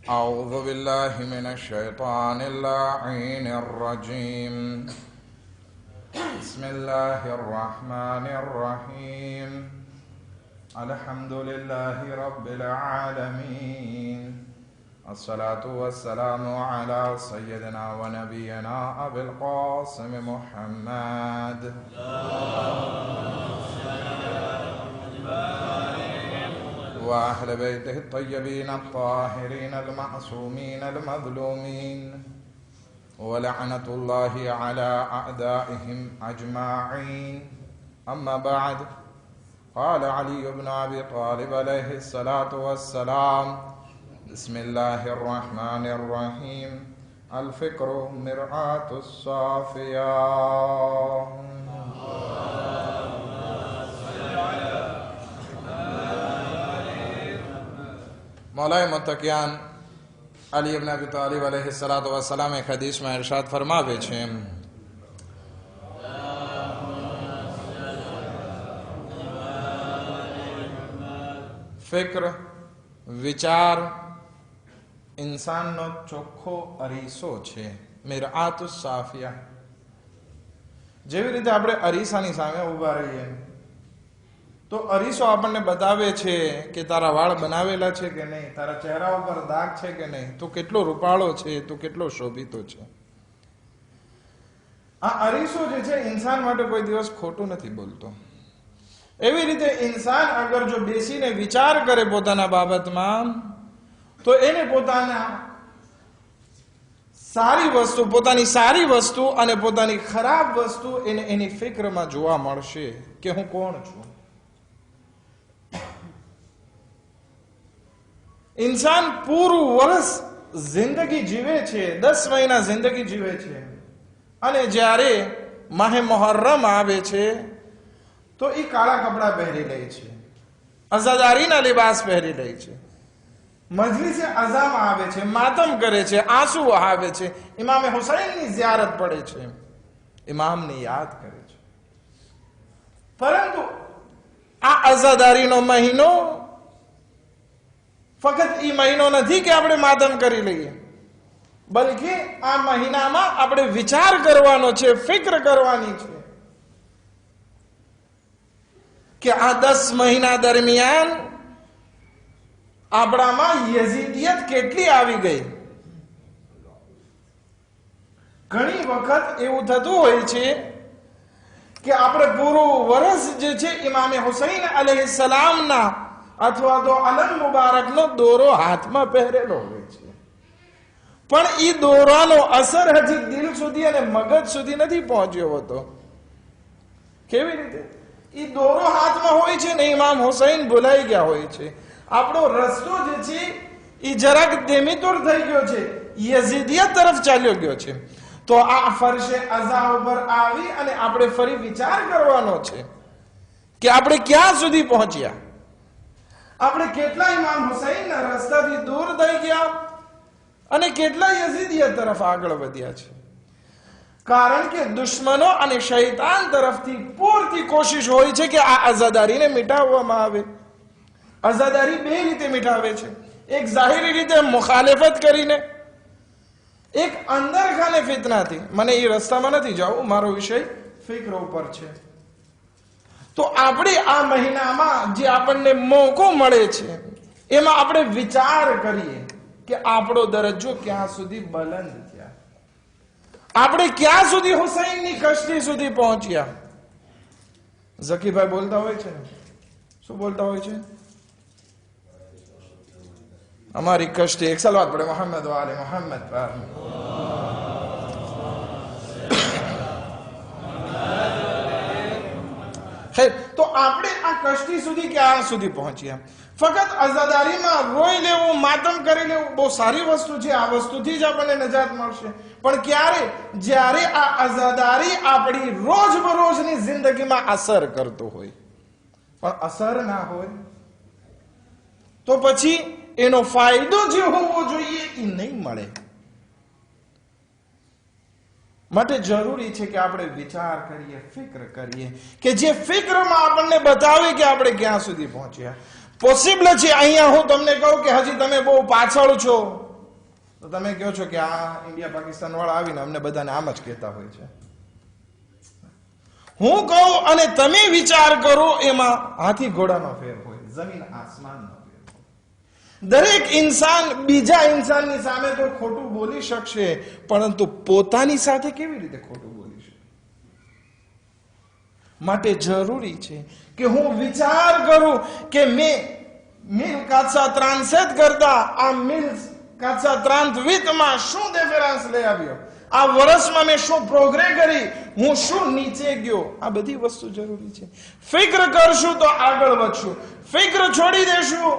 أعوذ بالله من الشيطان اللعين الرجيم بسم الله الرحمن الرحيم الحمد لله رب العالمين الصلاة والسلام على سيدنا ونبينا أبي القاسم محمد وأهل بيته الطيبين الطاهرين المعصومين المظلومين ولعنة الله على أعدائهم أجمعين أما بعد قال علي بن أبي طالب عليه الصلاة والسلام بسم الله الرحمن الرحيم الفكر مرآة الصافية मौलाए मुत्तकियान अली इब्न अबी तालिब अलैहिस्सलातु वस्सलाम एक हदीस में इरशाद फरमावे छे फिक्र विचार इंसानનો ચોખ્ખો અરીસો છે મિરઆતુસ સાફિયા જેવી રીતે આપણે અરીસાની સામે ઊભા રહીએ તો અરીસો આપણને બતાવે છે કે તારા વાળ બનાવેલા છે કે નહીં, તારા ચહેરા ઉપર દાગ છે કે નહીં, તું કેટલો રૂપાળો છે, તું કેટલો શોભિતો છે. આ અરીસો જે છે ઇન્સાન માટે કોઈ દિવસ ખોટું નથી બોલતો. એવી રીતે ઇન્સાન અગર જો બેસીને વિચાર કરે પોતાના બાબતમાં તો એને પોતાના પોતાની સારી વસ્તુ અને પોતાની ખરાબ વસ્તુ એને એની ફિક્રમાં જોવા મળશે કે હું કોણ છું. इंसान पूરું વર્ષ જિંદગી જીવે છે, 10 મહિના જિંદગી જીવે છે અને જ્યારે માહે મુહર્રમ આવે છે તો એ કાળા કપડા પહેરી લે છે, અઝાદારીના લિબાસ પહેરી લે છે, મજલિસે અઝામાં આવે છે, માતમ કરે છે, આંસુ વહાવે છે, ઇમામે હુસૈનની ઝિયારત પડે છે, ઇમામને યાદ કરે છે. પરંતુ આ અઝાદારીનો મહિનો ફક્ત એ મહિનો નથી કે આપણે માતમ કરી લઈએ, બલકે આ મહિનામાં આપણે વિચાર કરવાનો છે, ફિક્ર કરવાની છે કે આ 10 મહિના દરમિયાન આપણામાં યઝીદિયત કેટલી આવી ગઈ. ઘણી વખત એવું થતું હોય છે કે આપણે પૂરું વર્ષ જે છે ઇમામે હુસૈન અલૈહિસ્સલામના અથવા તો અલમ મુબારકનો દોરો હાથમાં પહેરેલો હોય છે, પણ એ દોરાનો અસર હજી દિલ સુધી અને મગજ સુધી નથી પહોંચ્યો હોતો. કેવી રીતે? એ દોરો હાથમાં હોય છે ને ઇમામ હુસૈન ભૂલાઈ ગયા હોય છે, આપણો રસ્તો જે છે એ જરાક દેમીતુર થઈ ગયો છે, યઝીદિયત તરફ ચાલ્યો ગયો છે. તો આ ફરશે અઝા ઉપર આવી અને આપણે ફરી વિચાર કરવાનો છે કે આપણે ક્યાં સુધી પહોંચ્યા, આપણે કેટલા ઇમામ હુસૈનના રસ્તાથી દૂર થઈ ગયા અને કેટલા યઝીદિયત તરફ આગળ વધ્યા છે. કારણ કે દુશ્મનો અને શૈતાન તરફથી પૂરતી કોશિશ હોય છે કે આ આઝાદારીને મિટાવવામાં આવે. આઝાદારી બે રીતે મિટાવે છે, એક જાહેરી રીતે મુખાલેફત કરીને, એક અંદર ખાને ફિતનાથી. મને એ રસ્તામાં નથી જવું, મારો વિષય ફિક્ર ઉપર છે. તો આપણે આ મહિનામાં જે આપણને મોકો મળે છે એમાં આપણે વિચાર કરીએ કે આપણો દરજ્જો ક્યાં સુધી બુલંદ થયા, આપણે ક્યાં સુધી હુસૈનની કશ્તી સુધી પહોંચ્યા. ઝકીભાઈ બોલતા હોય છે, શું બોલતા હોય છે? અમારી કશ્તી. એક સલાવત પડે મોહમ્મદ વાલે મોહમ્મદ પર. તો આપણે આ કશ્તી સુધી ક્યાં સુધી પહોંચ્યા? ફક્ત આઝાદારીમાં રોઈ લેવું, માતમ કરી લેવું બહુ સારી વસ્તુ છે, આ વસ્તુથી જ આપણને નજાત મળશે. પણ ક્યારે? જ્યારે આ આઝાદારી આપણી રોજબરોજની જિંદગીમાં અસર કરતો હોય. પણ અસર ના હોય તો પછી એનો ફાયદો જે હોવો જોઈએ એ નહીં મળે. માટે જરૂરી છે કે આપણે વિચાર કરીએ, ફિક્ર કરીએ કે જે ફિક્રમાં આપણને બતાવે કે આપણે ક્યાં સુધી પહોંચ્યા. પોસિબલ છે અહીંયા હું તમને કહું કે હજી તમે બહુ પાછળ છો, તો તમે કહો છો કે આ ઇન્ડિયા પાકિસ્તાન વાળા આવીને અમને બધાને આમ જ કહેતા હોય છે. હું કહું અને તમે વિચાર કરો, એમાં હાથી ઘોડાનો ફેર હોય, જમીન આસમાનનો ફેર હોય. દરેક ઇન્સાન બીજા ઇન્સાનની સામે તો ખોટું બોલી શકશે, પરંતુ પોતાની સાથે કેવી રીતે ખોટું બોલી શકે? માટે જરૂરી છે કે હું વિચાર કરું કે મિલ કાચા ત્રાંસેત કરતા આ મિલ કાચા ત્રાંતવિતમાં શું ડિફરન્સ લઈ આવ્યો, આ વર્ષમાં મેં શું પ્રોગ્રેસ કરી, હું શું નીચે ગયો. આ બધી વસ્તુ જરૂરી છે. ફિક્ર કરશું તો આગળ વધશું, ફિક્ર છોડી દેશું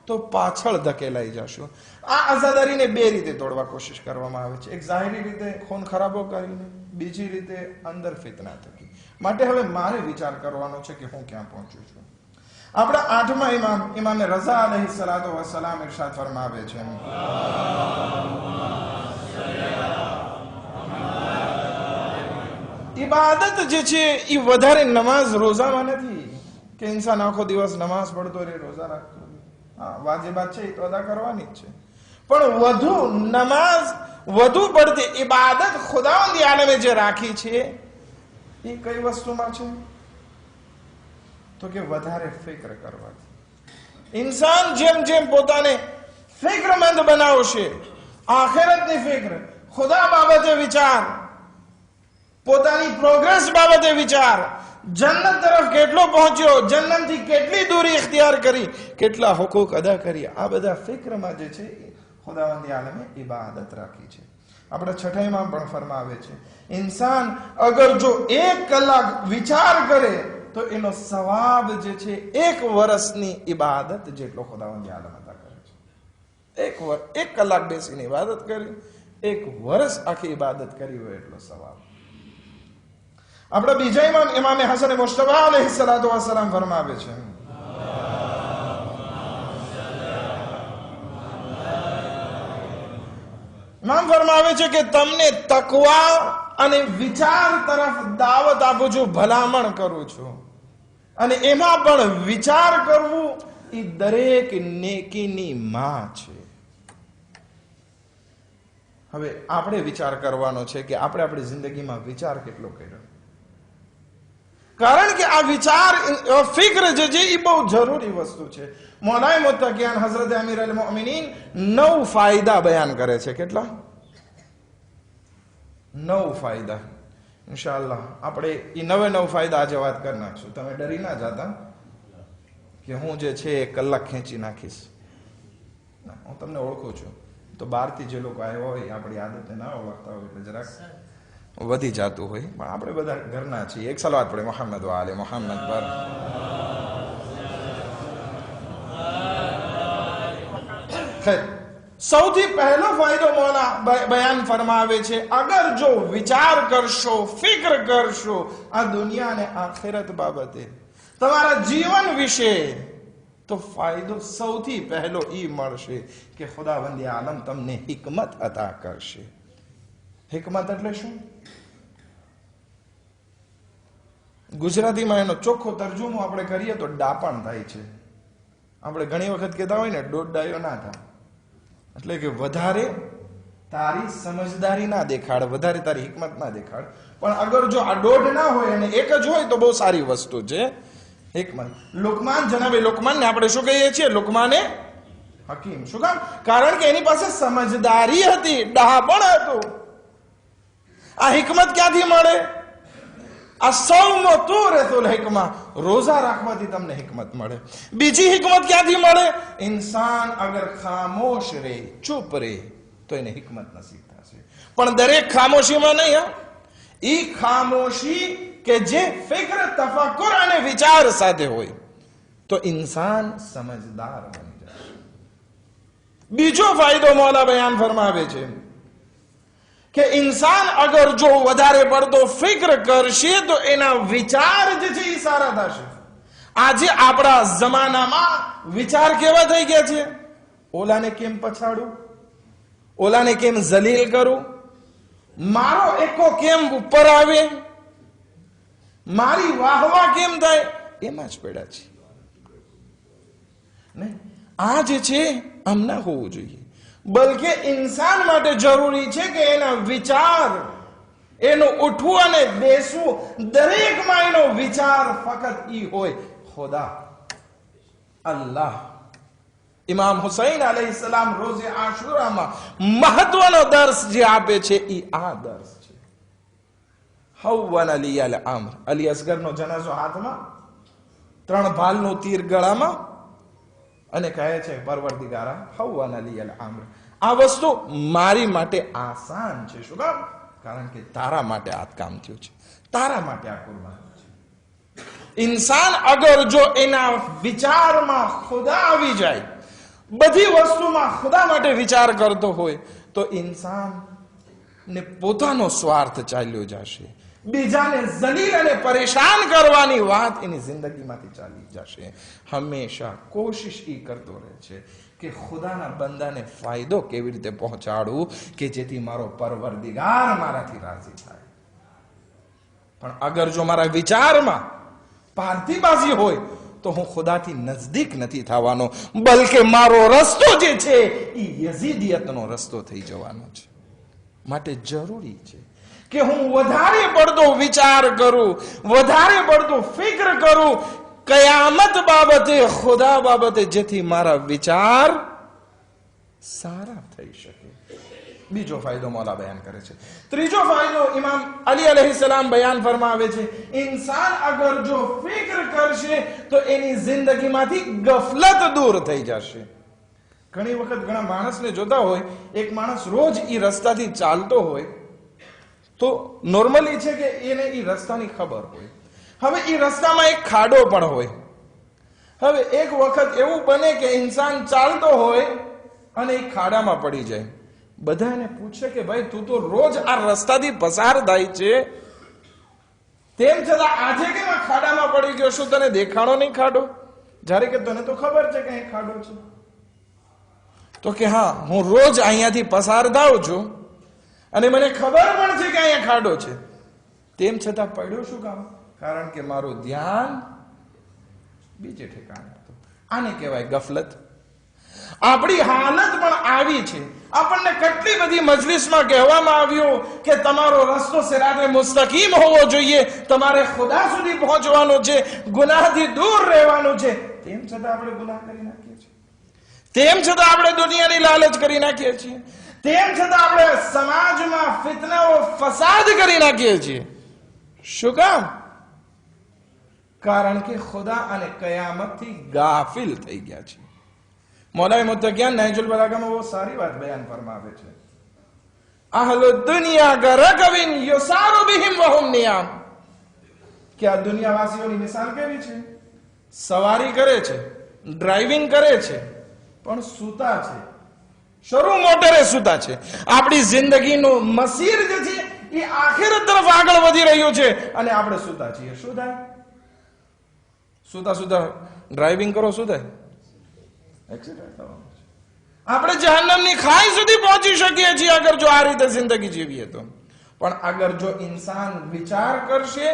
તો પાછળ ધકેલાઈ જશું. આ આઝાદારીને બે રીતે તોડવા કોશિશ કરવામાં આવે છે. એક જાહેરી રીતે ખૂન ખરાબો કરીને, બીજી રીતે અંદર ફિતના થકી. માટે હવે મારે વિચાર કરવાનો છે કે હું ક્યાં પહોંચું છું. આપણા 8મા ઇમામ ઇમામે રઝા અલૈહિસ્સલાતુ વસ્સલામ ઇરશાદ ફરમાવે છે, ઇબાદત જે છે એ વધારે નમાઝ રોઝામાં નથી કે ઇન્સાન આખો દિવસ નમાઝ પડતો રહે, રોઝા રાખતો. હા, વાજિબાત છે એ તો અદા કરવાની જ છે, પણ વધુ નમાઝ, વધુ પડતી ઇબાદત ખુદાવંદ આલમે જે રાખી છે એ કઈ વસ્તુમાં છે? તો કે વધારે ફિક્ર કરવાથી. ઇન્સાન જેમ જેમ પોતાને ફિક્રમંદ બનાવશે, આખિરતની ફિક્ર, ખુદા બાબતે વિચાર, પોતાની પ્રોગ્રેસ બાબતે વિચાર, જન્નત તરફ કેટલો પહોંચ્યો, જન્નતથી કેટલી દૂરી ઇખ્તિયાર કરી, કેટલા હુકુક અદા કરી, આ બધા ફિક્રમાં જે છે ખુદાવંદ આલમે ઇબાદત રાખી છે. આપણા 6મા ઇમામ પણ ફરમાવે છે, ઇન્સાન અગર જો 1 કલાક વિચાર કરે તો એનો સવાબ જે છે 1 વર્ષની ઇબાદત જેટલો ખુદાવંદ આલમ અદા કરે છે. 1 કલાક બેસીને ઇબાદત કરી, 1 વર્ષ આખી ઇબાદત કરી હોય એટલો સવાબ. આપણા બીજા ઇમામ ઇમામે હસન મુશ્તબા અલૈહિસ્સલાતુ વસ્સલામ ફરમાવે છે, ઇમામ ફરમાવે છે કે તમને તકવા અને વિચાર તરફ દાવત આપું છું, ભલામણ કરું છું, અને એમાં પણ વિચાર કરવું એ દરેક નેકીની માં છે. હવે આપણે વિચાર કરવાનો છે કે આપણે આપણી જિંદગીમાં વિચાર કેટલો કર્યો, કારણ કે આ વિચાર, ફિક્ર જે છે એ બહુ જરૂરી વસ્તુ છે. મૌલાએ મુત્તકિયાન હઝરત અમીર અલ મોમિનીન 9 ફાયદા બયાન કરે છે. કેટલા? 9 ફાયદા. ઇન્શાઅલ્લાહ આપણે એ 9 ફાયદા આજે વાત કરી નાખશું. તમે ડરી ના જાતા કે હું જે છે 1 કલાક ખેંચી નાખીશ. હું તમને ઓળખું છું, તો બહારથી જે લોકો આવ્યા હોય, આપણી આદતે ના ઓળખતા હોય એટલે જરાક વધી જતું હોય, પણ આપણે બધા ઘરના છીએ. એક સલાવત પડે મોહમ્મદ વ આલે મોહમ્મદ પર. સૌથી પહેલો ફાયદો મૌલા બયાન ફરમાવે છે, અગર જો વિચાર કરશો, ફિક્ર કરશો આ દુનિયા અને આખિરત બાબતે, તમારા જીવન વિશે, તો ફાયદો સૌથી પહેલો એ મળશે કે ખુદાવંદ આલમ તમને હિકમત અતા કરશે. હિકમત એટલે શું? ગુજરાતીમાં એનો ચોખ્ખો તરજુમો આપણે કરીએ તો ડાપણ થાય છે. આપણે ઘણી વખત કહેતા હોય ને, દોઢ ડાયો ના થાય, એટલે કે વધારે તારી સમજદારી ના દેખાડ, વધારે તારી હિકમત ના દેખાડ. પણ અગર જો આ દોઢ ના હોય અને એક જ હોય તો બહુ સારી વસ્તુ છે હિકમત. લુકમાન, જનાબે લુકમાન ને આપણે શું કહીએ છીએ? લુકમાને હકીમ. શું કામ? કારણ કે એની પાસે સમજદારી હતી, ડહાપણ હતું. આ હિકમત ક્યાંથી મળે? રોઝા રાખવાથી તમને હિકમત મળે. બીજી હિકમત ક્યાંથી મળે? ઇન્સાન અગર ખામોશ રહે, ચૂપ રહે, તો એને હિકમત નસીબ થશે. પણ દરેક ખામોશીમાં નહીં. ઈ ખામોશી કે જે ફિક્ર, તફક્કુર અને વિચાર સાથે હોય તો ઇન્સાન સમજદાર બની જશે. બીજો ફાયદો મૌલા બયાન ફરમાવે છે કે ઇન્સાન અગર જો વધારે પડતો ફિક્ર કરશે તો એના વિચાર જે છે એ સારા થશે. આજે આપણા જમાનામાં વિચાર કેવા થઈ ગયા છે? ઓલાને કેમ પછાડું, ઓલાને કેમ જલીલ કરું, મારો એકો કેમ ઉપર આવે, મારી વાહવા કેમ થાય, એમાં જ પડ્યા છે. નહીં, આ જે છે આમ ના હોવું જોઈએ. બલકે ઇન્સાન માટે જરૂરી છે કે એના વિચાર, એનું ઉઠવું અને બેસવું, દરેકમાં એનો વિચાર ફક્ત ઈ હોય, ખુદા, અલ્લાહ. ઇમામ હુસૈન અલૈહિસ્સલામ રોઝે આશુરામાં મહત્વનો દર્શ જે આપે છે ઈ આ દર્શ છે. હવન અલી અલ અમ્ર, અલી અસગરનો જનાઝો હાથમાં, 3 ભાલનું તીર ગળામાં, અને કહે છે પરવરદિગારા હવન અલી અલ અમ્ર, આ વસ્તુ મારી માટે આસાન છે. શું કામ? કારણ કે તારા માટે આ કામ થયું છે, તારા માટે આ કુરબાની છે. ઇન્સાન અગર જો એના વિચારમાં ખુદા આવી જાય, બધી વસ્તુમાં ખુદા માટે વિચાર કરતો હોય, તો ઇન્સાન ને પોતાનો સ્વાર્થ ચાલ્યો જશે, બીજાને જલીલ અને પરેશાન કરવાની વાત એની જિંદગીમાંથી ચાલી જશે. હંમેશા કોશિશ એ કરતો રહે છે કે ખુદાના બંદાને ફાયદો કેવી રીતે પહોંચાડવું કે જેથી મારો પરવરદિગાર મારાથી રાજી થાય. પણ અગર જો મારા વિચારમાં પારધીબાજી હોય તો હું ખુદાથી નજદીક નથી થવાનો, બલકે મારો રસ્તો જે છે એ યઝીદિયતનો રસ્તો થઈ જવાનો છે. માટે જરૂરી છે કે હું વધારે પડતો વિચાર કરું, વધારે પડતો ફિક્ર કરું કયામત બાબતે, ખુદા બાબતે, જેથી મારા વિચાર સારા થઈ શકે. બીજો ફાયદો મૌલા બયાન કરે છે. ત્રીજો ફાયદો ઇમામ અલી અલૈહિસ્સલામ બયાન ફરમાવે છે, ઇન્સાન અગર જો ફિક્ર કરશે તો એની જિંદગીમાંથી ગફલત દૂર થઈ જશે. ઘણી વખત ઘણા માણસને જોતા હોય, એક માણસ રોજ ઈ રસ્તાથી ચાલતો હોય તો નોર્મલી છે કે એને ઈ રસ્તાની ખબર હોય. હવે ઈ રસ્તામાં એક ખાડો પણ હોય. હવે એક વખત એવું બને કે ઇન્સાન ચાલતો હોય અને એક ખાડામાં પડી જાય. બધા એને પૂછે કે ભાઈ તું તો રોજ આ રસ્તાથી પસાર થાય છે, તેમ છતાં આજે કેમ આ ખાડામાં પડી ગયો? શું તને દેખાણો નહીં ખાડો? જ્યારે કે તને તો ખબર છે કે અહીં ખાડો છે. તો કે હા, હું રોજ અહીંયાથી પસાર થાઉં છું અને મને ખબર પણ છે કે અહીંયા ખાડો છે, તેમ છતાં પડ્યો શું કામ? કારણ કે મારું ધ્યાન બીજે ઠેકાણે હતું. આને કહેવાય ગફલત. આપણી હાલત પણ આવી છે. આપણને કેટલી બધી મજલિસમાં કહેવામાં આવ્યું કે તમારો રસ્તો સિરાતે મુસ્તકીમ હોવો જોઈએ, તમારે ખુદા સુધી પહોંચવાનું છે, ગુનાહથી દૂર રહેવાનું છે. તેમ છતાં આપણે ગુનાહ કરી નાખીએ છીએ, તેમ છતાં આપણે દુનિયાની લાલચ કરી નાખીએ છીએ, તેમ છતાં આપણે સમાજમાં ફિતનાઓ ફસાદ કરી નાખીએ છીએ. શું કામ? કારણ કે ખુદા અને કયામતથી ગાફિલ થઈ ગયા છે. મૌલાએ મુત્તકિયાન નહજુલ બલાગામાં બહુ સારી વાત બયાન ફરમાવે છે, અહલુ દુનિયા ગરકવિન યુસારુ બિહિમ વહુમ નિયામ, કે આ દુનિયાવાસીઓની મિસાલ કેવી છે? સવારી કરે છે, ડ્રાઇવિંગ કરે છે, પણ સૂતા છે, શરૂ મોટરે સૂતા છે. આપણી જિંદગીનું મસીર જે છે એ આખિરત તરફ આગળ વધી રહ્યું છે અને આપણે સૂતા છીએ. શું થાય? સૂતા સૂતા ડ્રાઇવિંગ કરો, શું થાય? એક્સિડન્ટ થવાનું છે. આપણે જહન્નમની ખાઈ સુધી પહોંચી શકીએ છીએ અગર જો આ રીતે જિંદગી જીવીએ તો. પણ અગર જો ઇન્સાન વિચાર કરશે,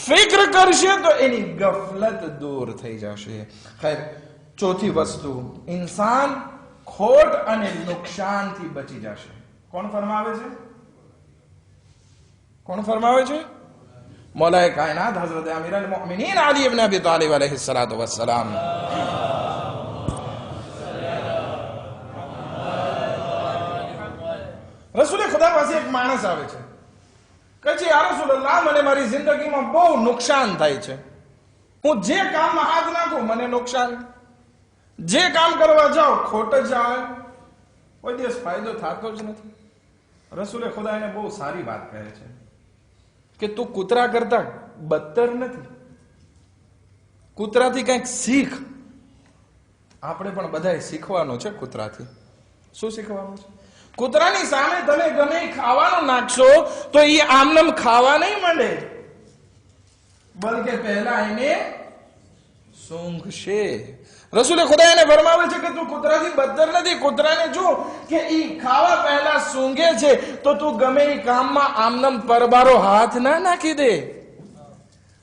ફિક્ર કરશે, તો એની ગફલત દૂર થઈ જશે. ખૈર, ચોથી વસ્તુ, ઇન્સાન ખોટ અને નુકસાનથી બચી જશે. કોણ ફરમાવે છે? કોણ ફરમાવે છે? મૌલાએ કાયનાત હઝરત અમીર અલ મોમિનીન અલી ઇબ્ન અબી તાલિબ अलैहिस्सलातु वस्सलाम. રસૂલે ખુદા પાસે એક માણસ આવે છે, કહે છે યા રસૂલલ્લાહ, મને મારી જિંદગીમાં બહુ નુકસાન થાય છે. હું જે કામમાં હાથ નાખું મને નુકસાન, જે કામ કરવા જાઉં ખોટ જ આવે, કોઈ દિવસ ફાયદો થતો જ નથી. રસૂલે ખુદા એને બહુ સારી વાત કહે છે કે તું કૂતરા કરતા બદતર નથી, કૂતરાથી કંઈક શીખ. આપણે પણ બધાએ શીખવાનું છે કૂતરાથી. શું શીખવાનું છે? કૂતરાની સામે તમે ગમે ખાવાનું નાખશો તો એ આમનમ ખાવા નહીં માંડે, બલકે પહેલા એને સૂંઘશે. રસૂલે ખુદા એને ફરમાવે છે કે તું કૂતરાથી બદતર નથી. કૂતરાને જો કે ઈ ખાવા પહેલા સૂંઘે છે તો તું ગમે એ કામમાં આમનમ પરબારો હાથ ના નાખી દે,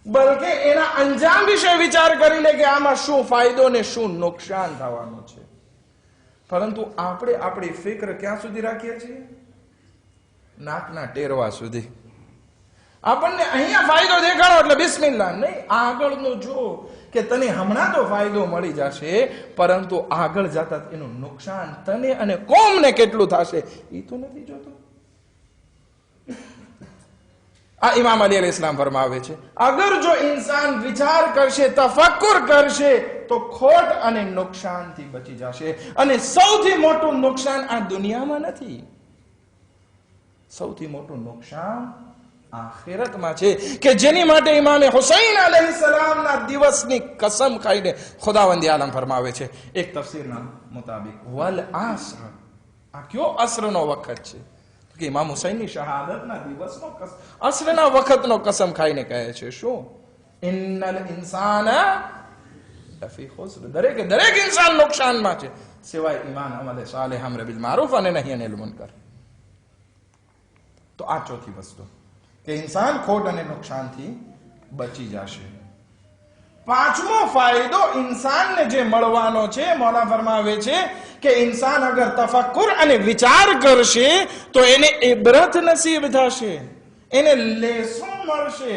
બલકે એના અંજામ વિશે વિચાર કરી લે કે આમાં શું ફાયદો ને શું નુકસાન થવાનું છે. પરંતુ આપણે આપણી ફિક્ર ક્યાં સુધી રાખીએ છીએ? નાકના ટેરવા સુધી. આપણને અહીંયા ફાયદો દેખાડો એટલે બિસ્મિલ્લાહ. નહીં, આગળનું જો કે તને હમણાં તો ફાયદો મળી જશે, પરંતુ આગળ જતા એનું નુકસાન તને અને કોમને કેટલું થશે એ તો નથી જોતો. આ ઇમામ અલી અલૈહિસ સલામ ફરમાવે છે, અગર જો ઇન્સાન વિચાર કરશે, તફક્કુર કરશે, તો ખોટ અને નુકસાનથી બચી જશે. અને સૌથી મોટું નુકસાન આ દુનિયામાં નથી, સૌથી મોટું નુકસાન આખિરતમાં છે, કે જેની માટે ઇમામે હુસૈન અલૈહિસ્સલામના દિવસની કસમ ખાઈને ખુદાવંદી આલમ ફરમાવે છે એક તફસીરના મુતાબિક, વલ આસર. આ કયો અસરનો વખત છે? કે ઇમામ હુસૈનની શહાદતના દિવસનો અસરના વખતનો કસમ ખાઈને કહે છે શું? ઇન્નલ ઇન્સાના લફી ખુસ્ર. દરેકે દરેક ઇન્સાન નુકસાનમાં છે, સિવાય ઈમાન, અમલ સાલેહ, અમ્ર બિલ મારૂફ અને નહી અનિલ મુનકર. તો આ ચોથી વસ્તુ કે ઇન્સાન ખોટ અને નુકસાનથી બચી જશે. પાંચમો ફાયદો ઇન્સાનને જે મળવાનો છે, મૌલા ફરમાવે છે કે ઇન્સાન અગર તફક્કુર અને વિચાર કરશે તો એને ઇબરત નસીબ થશે, એને લેસન મળશે.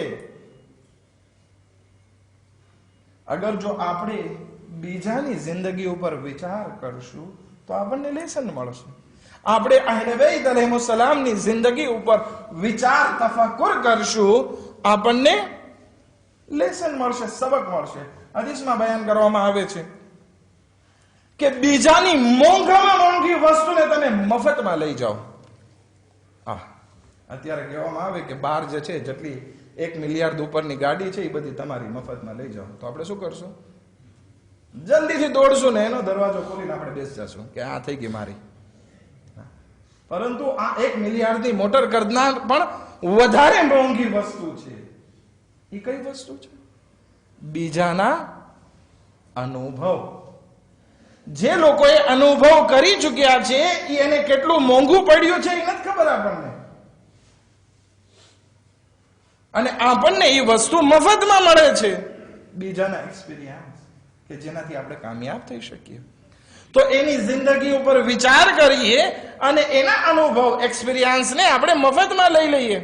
અગર જો આપણે બીજાની જિંદગી ઉપર વિચાર કરશું તો આપણને લેસન મળશે. આપણે અહલે બેત અલૈહિસ્સલામની જિંદગી ઉપર વિચાર તફક્કુર કરશું, આપણને લેસન મળશે, સબક મળશે. હદીસમાં બયાન કરવામાં આવે છે કે બીજાની મોંઘામાં મોંઘી વસ્તુને તમે મફતમાં લઈ જાઓ. અત્યારે કહેવામાં આવે કે બહાર જે છે જેટલી 1 મિલિયર્ડ ઉપરની ગાડી છે એ બધી તમારી મફતમાં લઈ જાઓ. તો આપણે શું કરશું? જલ્દીથી દોડશું ને એનો દરવાજો ખોલીને આપણે બેસી જશું કે આ થઈ ગઈ મારી. પરંતુ આ 1 મિલિયર્ડની મોટર કરનાર પણ વધારે મોંઘી વસ્તુ છે. એ કઈ વસ્તુ છે? બીજાના અનુભવ. જે લોકોએ અનુભવ કરી ચૂક્યા છે એને કેટલું મોંઘું પડ્યું છે એ નથી ખબર આપણને, અને આપણને એ વસ્તુ મફતમાં મળે છે. બીજાના એક્સપિરિયન્સ કે જેનાથી આપણે કામયાબ થઈ શકીએ. તો એની જિંદગી ઉપર વિચાર કરીએ અને એના અનુભવ, એક્સપિરિયન્સને આપણે મફતમાં લઈ લઈએ.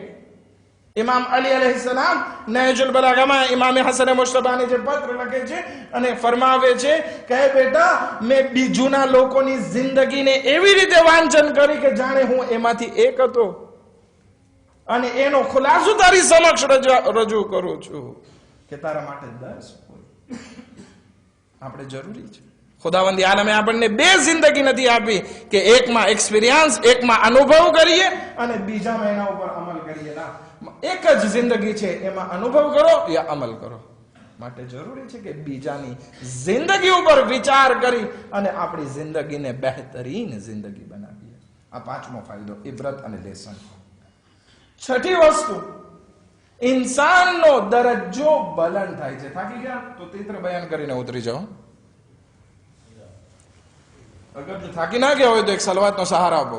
ઇમામ અલી અલૈહિસ્સલામ નહજુલ બલાગામાં ઇમામે હસન મુશ્તબાને જે પત્ર લખે છે અને ફરમાવે છે કે બેટા, મેં બીજુના લોકોની જિંદગીને એવી રીતે વાંચન કરી કે જાણે હું એમાંથી એક હતો, અને એનો ખુલાસો તારી સમક્ષ રજૂ કરું છું કે તારા માટે દર્શ હોય. આપણે જરૂરી છે. ખુદાવંદી આલમે આપણને 2 જિંદગી નથી આપી કે એકમાં એક્સપિરિયન્સ, એકમાં અનુભવ કરીએ અને બીજામાં એના ઉપર અમલ કરીએ. ના, એક જ જિંદગી છે, એમાં અનુભવ કરો યા અમલ કરો. માટે જરૂરી છે કે બીજાની જિંદગી ઉપર વિચાર કરી અને આપણી જિંદગીને બહેતરીન જિંદગી બનાવીએ. આ પાંચમો ફાયદો, ઇબરત અને લેસન. છઠ્ઠી વસ્તુ, ઇન્સાનનો દરજ્જો બલંદ થાય છે. થાકી ગયા તો તીત્ર બયાન કરીને ઉતરી જાઓ. અગર જો થાકી ના ગયા હોય તો એક સલવાતનો સહારા આપો.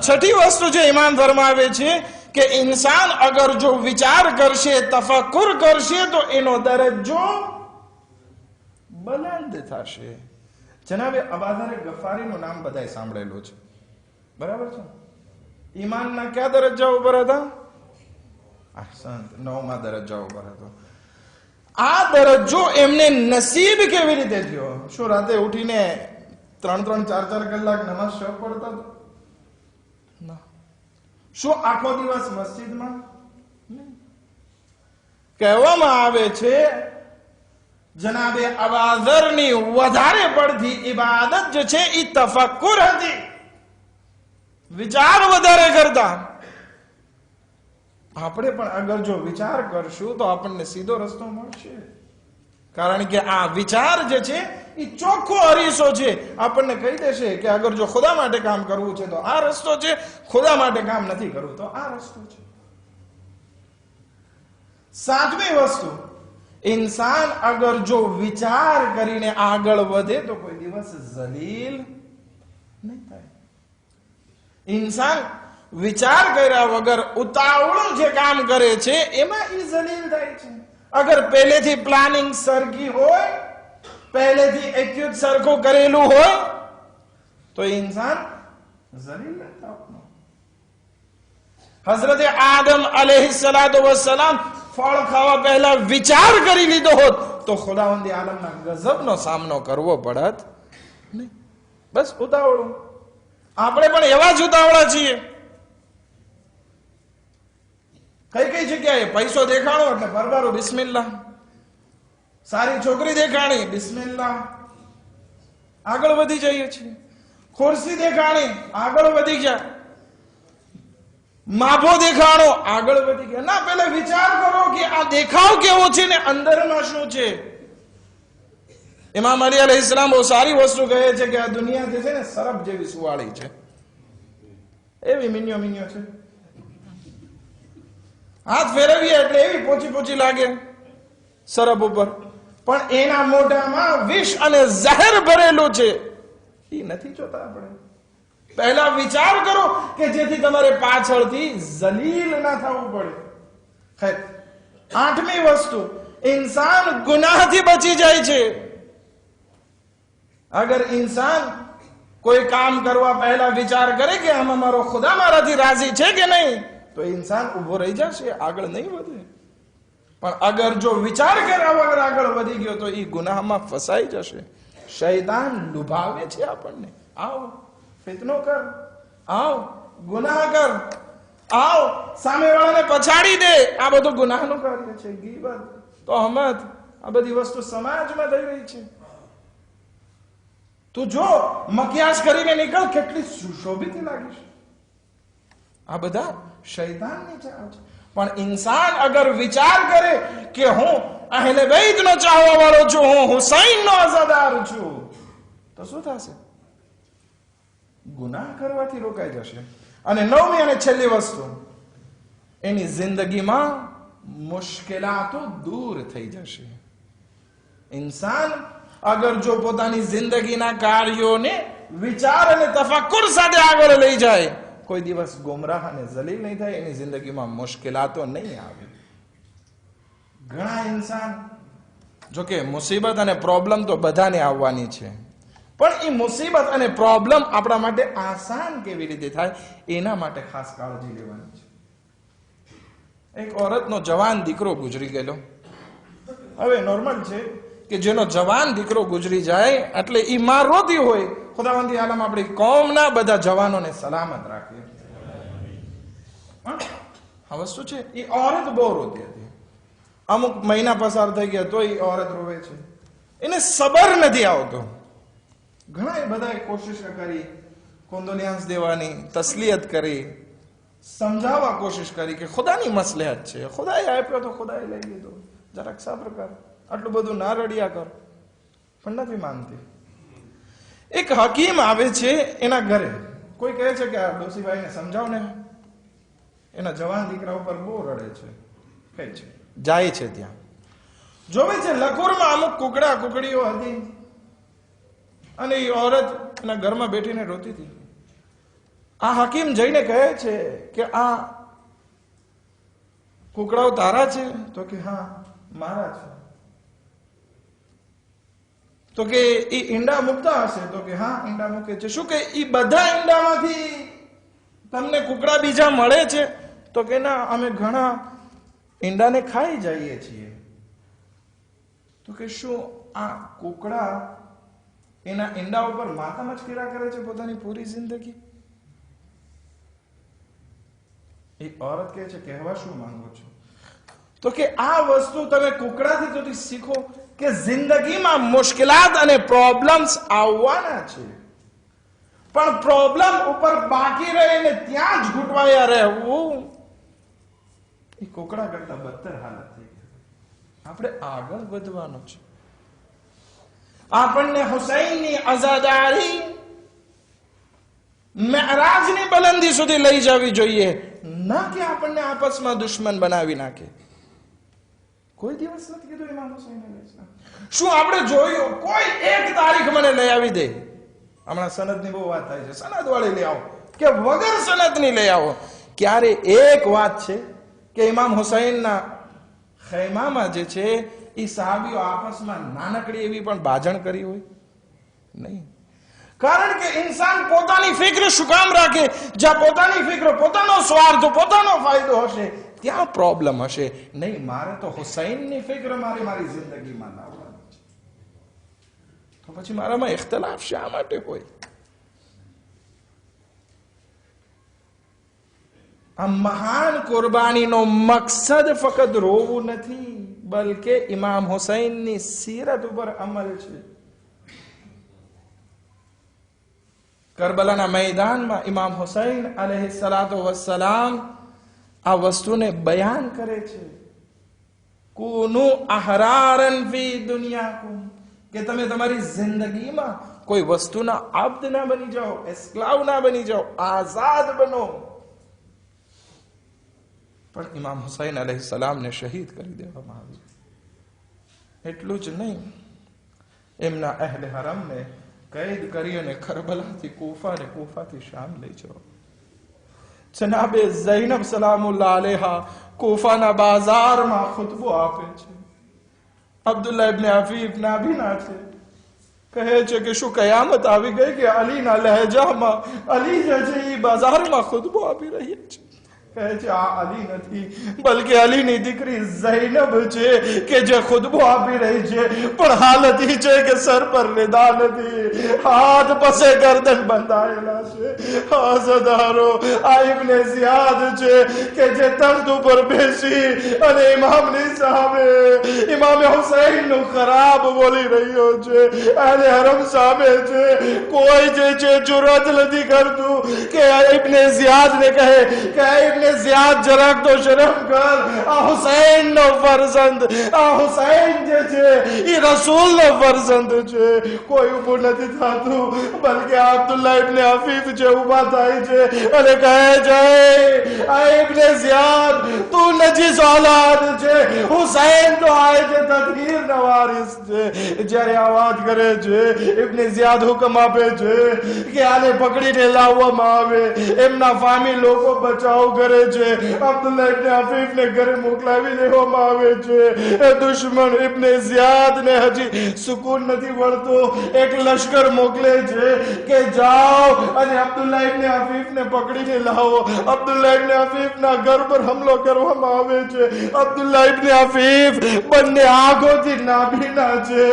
છઠ્ઠી વસ્તુ જે ઇમામ ફરમાવે છે કે ઇન્સાન અગર જો વિચાર કરશે, તફક્કુર કરશે તો એનો દરજ્જો બલંદ થશે. જનાબે અબાધર ગફારીનું નામ બધાએ સાંભળેલું છે, બરાબર છે? ઈમાનના કયા દરજ્જા ઉપર હતા? અહસંત, 9મા દરજ્જા ઉપર હતો. આ દરજ્જો એમને નસીબ કેવી રીતે થયો? શું રાતે ઉઠીને 3-3, 4-4 કલાક નમાઝ શોખ પડતા હતા? ના. શું આખો દિવસ મસ્જિદમાં? કહેવામાં આવે છે જનાબે અબાઝરની વધારે પડતી ઇબાદત જે છે એ તફક્કુર હતી, વિચાર વધારે કરતા. આપણે પણ અગર જો વિચાર કરશું તો આપણને સીધો રસ્તો મળશે, કારણ કે આ વિચાર જે છે એ ચોખ્ખો અરીસો છે. આપણને કહી દેશે કે અગર જો ખુદા માટે કામ કરવું છે તો આ રસ્તો છે, ખુદા માટે કામ નથી કરવું તો આ રસ્તો છે. સાતમી વસ્તુ, ઇન્સાન અગર જો વિચાર કરીને આગળ વધે તો કોઈ દિવસ જલીલ નહીં થાય. ઇન્સાન વિચાર કર્યા વગર ઉતાવળું જે કામ કરે છે એમાં એ જલીલ થાય છે. અગર પહેલેથી પ્લાનિંગ સરખી હોય, પહેલેથી એક્યુટ સરખું કરેલું હોય તો ઇન્સાન જલીલ ન થવાનો. હઝરતે આદમ અલૈહિસ્સલાતુ વસ્સલામ ફળ ખાવા પહેલા વિચાર કરી લીધો હોત તો ખુદાવંદી આલમના ગઝબનો સામનો કરવો પડત નહીં. બસ ઉતાવળું. આપણે પણ એવા જ ઉતાવળા છીએ. કઈ કઈ જગ્યાએ પૈસો દેખાણો એટલે પરબારો બિસ્મિલ્લાહ, સારી છોકરી દેખાણી બિસ્મિલ્લાહ, આગળ વધી જઈએ છીએ. ખુરશી દેખાણી આગળ વધી ગયા, માભો દેખાણો આગળ વધી ગયા. ના, પહેલા વિચાર કરો કે આ દેખાવ કેવો છે ને અંદરમાં શું છે. ઇમામ અલી અલૈહિસ્સલામ બહુ સારી વસ્તુ કહે છે કે આ દુનિયા જે છે ને સરફ જેવી સુવાળી છે, એવી મીન્યો મીન્યો છે. હાથ ફેરવીએ એટલે એવી પોચી પોચી લાગે સરફ ઉપર, પણ એના મોઢામાં વિષ અને ઝહેર ભરેલું છે. એ નથી જોતા આપણે. પહેલા વિચાર કરો કે જેથી તમારે પાછળથી જલીલ ના થવું પડે. ખૈર, 8મી વસ્તુ, ઇન્સાન ગુનાહથી બચી જાય છે. અગર ઇન્સાન કોઈ કામ કરવા પહેલા વિચાર કરે કે આમાં મારો ખુદા મારાથી રાજી છે કે નહીં, તો ઇન્સાન ઉભો રહી જશે, આગળ નહીં વધે. પણ અગર જો વિચાર કર્યા વગર આગળ વધી ગયો તો એ ગુનાહમાં ફસાઈ જશે. શૈતાન લુભાવે છે આપણને, આવો ફિતનો કર, આવ ગુનાહ કર, આવ સામેવાળાને પછાડી દે. આ બધું ગુનાહનું કાર્ય છે. ગીબત, તોહમત, આ બધી વસ્તુ સમાજમાં થઈ રહી છે. તું જો મકિયાજ કરીને નીકળ, કેટલી સુશોભિત લાગીશ. આ બધા શૈતાનની ચાલ છે. પણ ઇન્સાન અગર વિચાર કરે કે હું અહેલે બેઈતનો ચાહવા વાળો છું, હું હુસૈનનો અઝાદાર છું, તો શું થશે? ગુનાહ કરવાથી રોકાઈ જશે. અને 9મી અને છેલ્લી વસ્તુ, એની જિંદગીમાં મુશ્કેલાતો દૂર થઈ જશે. ઇન્સાન અગર જો પોતાની જિંદગીના કાર્યોને વિચાર અને તફક્કુર સાથે આગળ લઈ જાય, કોઈ દિવસ ગુમરાહ અને જલીલ નહીં થાય, એની જિંદગીમાં મુશ્કેલાતો નહીં આવે. ઘણા ઇન્સાન, જોકે મુસીબત અને પ્રોબ્લેમ તો બધાને આવવાની છે, પણ એ મુસીબત અને પ્રોબ્લેમ આપણા માટે આસાન કેવી રીતે થાય એના માટે ખાસ કાળજી લેવાની છે. એક ઓરતનો જવાન દીકરો ગુજરી ગયેલો. હવે નોર્મલ છે કે જેનો જવાન દીકરો ગુજરી જાય એટલે એ માં રોતી હોય. ખુદાવંદી આલમ આપણી કોમના બધા જવાનોને સલામત રાખે. આ વસ્તુ છે, એ ઓરત બહુ રોતી હતી. અમુક મહિના પસાર થઈ ગયા તો એ ઓરત રોવે છે. એને સબર નથી આવતો. ઘણા એ બધાએ કોશિશ કરી, કોન્ડોલિયાન્સ દેવાની, તસલિયત કરી, સમજાવવા કોશિશ કરી કે ખુદાની મસલહત છે, ખુદાએ આપ્યો તો ખુદાએ લઈ લીધો, જરાક સબ્ર કર, આટલું બધું ના રડ્યા કર. પણ નથી માનતી. એક હકીમ આવે છે એના ઘરે. કોઈ કહે છે કે આ ડોસીભાઈને સમજાવ ને, એના જવાન દીકરા ઉપર બહુ રડે છે. કહે છે, જાય છે ત્યાં, જોવે છે લકુરમાં અમુક કુકડા કુકડીઓ હતી અને એ ઓરત એના ઘરમાં બેઠીને રોતી હતી. આ હકીમ જઈને કહે છે કે આ કુકડાઓ તારા છે? તો કે હા મારા છે. તો કે એ ઈંડા મૂકતા હશે? તો કે હા ઈંડા મૂકે છે. શું કે એ બધા ઈંડામાંથી તમને કુકડા બીજા મળે છે? તો કે ના, અમે ઘણા ઈંડાને ખાઈ જઈએ છીએ. તો કે શું આ કુકડા એના ઈંડા ઉપર માતમ જ કર્યા કરે છે પોતાની પૂરી જિંદગી? એ ઓરત કહે છે, કહેવા શું માંગો છો? તો કે આ વસ્તુ તમે કુકડાથી તો શીખો કે જિંદગીમાં મુશ્કેલાત અને પ્રોબ્લેમ્સ આવવાના છે, પણ પ્રોબ્લેમ ઉપર બાકી રહીને ત્યાં જ ઘૂંટવાયા રહેવું એ કુકડા કરતા બદતર હાલત થઈ ગઈ. આપણે આગળ વધવાનું છે. આપણને હુસૈનની અઝાદારી મેરાજની બલંદી સુધી લઈ જવી જોઈએ, ના કે આપણને આપસમાં દુશ્મન બનાવી નાખે. કોઈ દિવસ નથી કીધું ઇમામ હુસૈન અલૈહિસ્સલામ. શું આપણે જોયું કોઈ એક તારીખ મને લઈ આવી દે? હમણાં સનદની બહુ વાત થાય છે, સનદ વાળી લઈ આવો કે વગર સનદની લઈ આવો. ક્યારે એક વાત છે કે ઇમામ હુસૈનના ખૈમામાં જે છે એ સહાબીઓ આપસમાં નાનકડી એવી પણ બાજણ કરી હોય નહીં. કારણ કે ઇન્સાન પોતાની ફિક્ર શું કામ રાખે? જ્યાં પોતાની ફિક્ર, પોતાનો સ્વાર્થ, પોતાનો ફાયદો હશે ત્યાં પ્રોબ્લેમ હશે. નહીં, મારે તો હુસૈનની ફિક્ર મારી જિંદગીમાં લાવવાની છે. તો પછી મારામાં ઇખ્તલાફ શા માટે હોય? આ મહાન કુરબાનીનો મકસદ ફક્ત રોવું નથી, બલકે ઇમામ હુસૈનની સીરત ઉપર અમલ છે. કરબલાના મેદાનમાં ઇમામ હુસૈન અલૈહિસ્સલાતુ વસ્સલામ આ વસ્તુને બયાન કરે છે. કુનુ અહરારન ફી દુનિયાકુમ, કે તમે તમારી જિંદગીમાં કોઈ વસ્તુના અબ્દ ના બની જાઓ, એસ્ક્લાવ ના બની જાઓ, આઝાદ બનો. પણ ઇમામ હુસૈન અલૈહિસ્સલામને શહીદ કરી દેવામાં આવ્યું. એટલું જ નહીં, એમના અહેલે હરમને कैद કરી અને કરબલાથી કૂફા ને કૂફાથી શામ લઈ જાઓ. જનાબે ઝૈનબ સલામુલ્લાહ અલૈહા કૂફાના બાજારમાં ખુતબો આપે છે. અબ્દુલ્લાહ ઇબ્ન અફીફ નાબીના છે, કહે છે કે શું કયામત આવી ગઈ કે અલીના લહેજામાં અલી જે છે એ બાજારમાં ખુતબો આપી રહ્યા છે? કહે છે આ અલી નથી, બલકે અલીની દીકરી ઝૈનબ છે કે જે ખુતબો આપી રહી છે. પણ હાલત એ છે કે સર પર નિદા નથી, હાથ પસે ગરદન બંધાયેલા છે. આઝાદારો, આ ઇબ્ને ઝિયાદ છે કે જે તખ્ત ઉપર બેસી અને ઇમામની સામે ઇમામ હુસૈન નું ખરાબ બોલી રહ્યો છે. અહેલે હરમ સામે છે. કોઈ જે છે જુરત નથી કરતું કે ઇબ્ને ઝિયાદ ને કહે કે ઝિયાદ જરાક તો શરમ કર, આ હુસૈન નો ફરઝંદ, આ હુસૈન જે છે એ રસૂલ નો ફરઝંદ છે. કોઈ ઉભું નથી થતું, બલકે અબ્દુલ્લાહ ઇબ્ન અફીફ જે ઉભા થાય છે અને કહે છે આ ઇબ્ને ઝિયાદ તું નજીસ औलाद છે, હુસૈન તો આય છે તદહીર નો વારિસ છે. જ્યારે આ વાત કરે છે ઇબ્ને ઝિયાદ હુકમ આપે છે કે આને પકડીને લાવવામાં આવે. એમના ફામી લોકો બચાવ કરે છે. અબ્દુલ્લાહ ઇબ્ન અફીફ ને ઘરે મોકલાવી દેવામાં આવે છે. દુશ્મન ઇબ્ન ઝિયાદ ને હજી સુકૂન નથી વળતો. એક લશ્કર મોકલે છે કે જાઓ અને અબ્દુલ્લાહ ઇબ્ન અફીફ ને પકડીને લાવો. અબ્દુલ્લાહ ઇબ્ન અફીફ ના ઘર પર હુમલો કરવામાં આવે છે. અબ્દુલ્લાહ ઇબ્ન અફીફ બંને આંખોથી નાબીના છે.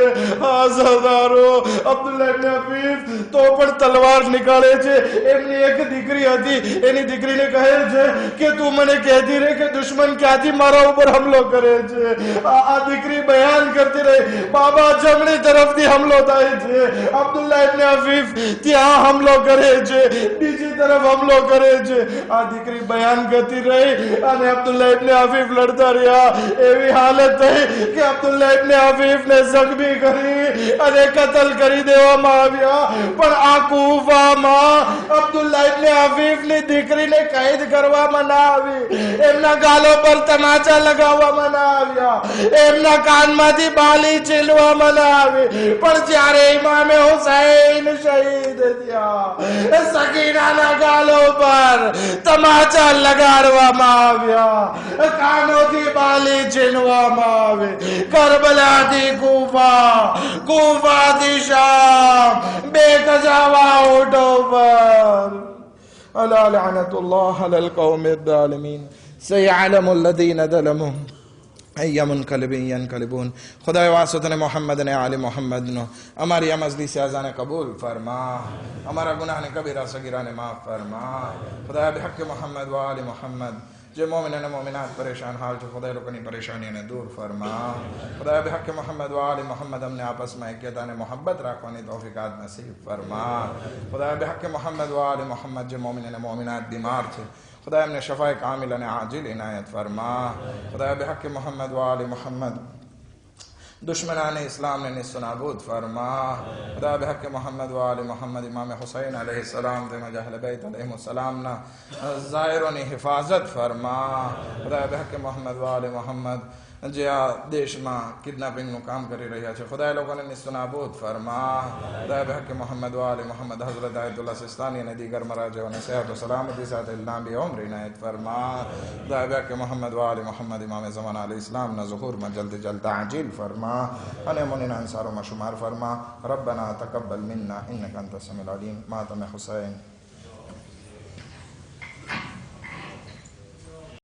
આઝાદારો, અબ્દુલ્લાહ ઇબ્ન અફીફ તો પણ તલવાર નીકાળે છે. એમની એક દીકરી હતી, એની દીકરીને કહે છે કે તું મને કહેતી રહે કે દુશ્મન ક્યાંથી મારા ઉપર હુમલો કરે છે. આ દીકરી બયાન કરતી રહી, બાબા જમણી તરફથી હુમલો થાય છે. અબ્દુલ્લાહ ઇબ્ન અફીફ ત્યાં હુમલો કરે છે, બીજી તરફ હુમલો કરે છે. આ દીકરી બયાન કરતી રહી અને અબ્દુલ્લાહ ઇબ્ન અફીફ લડતા રહ્યા. એવી હાલત થઈ કે અબ્દુલ્લાહ ઇબ્ન અફીફ ને જખ્મી કરી અને કતલ કરી દેવામાં આવ્યા. પણ આ કૂફામાં અબ્દુલ્લાહ ઇબ્ન અફીફ ની દીકરીને कैद કરવામાં ના આવી, એમના ગાલો પર તમાચા લગાવવામાં ના આવ્યા, એમના કાનમાંથી બાલી છીલવામાં ના આવી. પણ જ્યારે ઇમામે હુસૈન શહીદ થયા, સકીનાના ગાલો પર તમાચા લગાડવામાં આવ્યા, કાનોથી બાલી છીલવામાં આવી. કરબલાથી કૂફા, કૂફાથી શામ, બે ગજાવા ઊંટો પર. ألا لعنة الله على القوم الظالمين سيعلم الذين ظلموا أي منقلب ينقلبون. خدای واسطه محمد نے آل محمد نو ہماری مجلس اذان قبول فرما, ہمارا گناہ نے کبیرہ صغیرہ نے معاف فرما. خدای بحق محمد و آل محمد جو مومنین مومنات پریشان حال جو خدای رکنی پریشانی نے دور فرما. خدای بحق محمد و آل محمد ہم نے آپس میں ایکیتا نے محبت رکھوانی توفیقات نصیب فرما. خدای بحق محمد و آل محمد جو مومنین مومنات بیمار تھے خدای ہم نے شفاء کاملہ نے عاجل عنایت فرما. خدای بحق محمد و آل محمد دشمنان اسلام نے نصف نابود فرما. خدا بحق محمد و آل محمد امام حسین علیہ السلام دے مجاہل بیت علیہ السلام نا ظاہروں نے حفاظت فرما. خدا بحق محمد و آل محمد જે આ દેશમાં કિડનેપિંગનું કામ કરી રહ્યા છે, ખુદા એ લોકોને નિસ્તનાબૂદ ફરમા. ખુદા બહક મોહમ્મદ વાલે મોહમ્મદ હઝરત આયતુલ્લાહ સિસ્તાની અને દીગર મરાજોને સેહત વ સલામતી સાથે લાંબી ઉમ્ર ઇનાયત ફરમા. ખુદા બહક મોહમ્મદ વાલે મોહમ્મદ ઇમામ ज़माना अल इस्लामના ઝુહૂરમાં જલ્દ જલ્દ તાજીલ ફરમા અને મુનિના અંસારોમાં શુમાર ફરમા. રબ્બના તકબ્બલ મિન્ના ઇન્નકા અંતસ સમીઉલ અલીમ. માતમ હુસૈન.